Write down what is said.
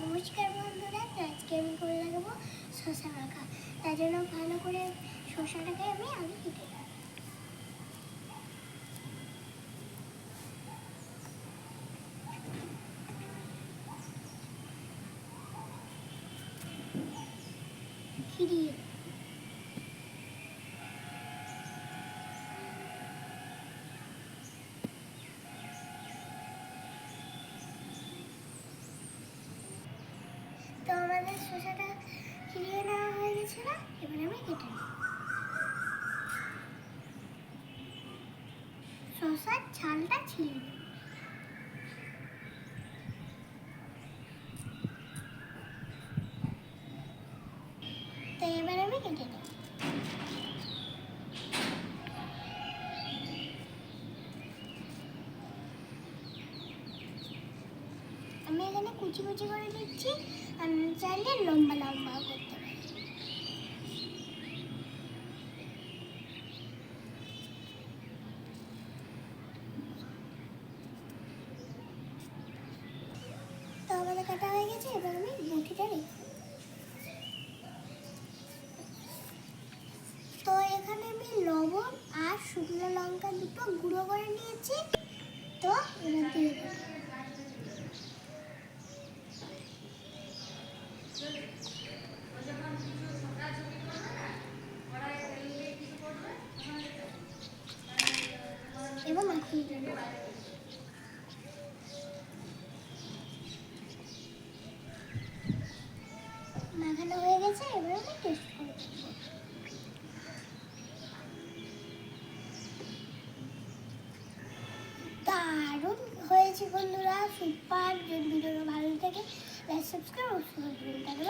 নমস্কার বন্ধুরা, আজকে আমি করে লাগাবো শসা মাখা। তার জন্য ভালো করে শসাটাকে আমি আগে কেটে নেব। খিরিয়ে তো আমাদের শসাটা খিরিয়ে নেওয়া হয়ে গেছে না, এবার আমি কেটে নেব। শসার ছালটা ছিলে নেব। তো এবার আমি কেটে নেব। আমি এখানে কুচি কুচি করে দিচ্ছি, আমি চাইলে লম্বা লম্বা করতে পারি। তো আমাদের কাটা হয়ে গেছে, এবার আমি মুঠিটা রেখে দেব। তো এখানে আমি লবণ আর শুকনো লঙ্কা দুটো গুঁড়ো করে নিয়েছি। তো এবার দিয়ে দেব। এবার মাখিয়ে দেব। মাখানো হয়ে গেছে, এবার আমি টেস্ট করে দেব। দারুণ হয়েছে বন্ধুরা, সুপার। যদি ভিডিওটা ভালো লাগে লাইক সাবস্ক্রাইব অবশ্যই করবেন।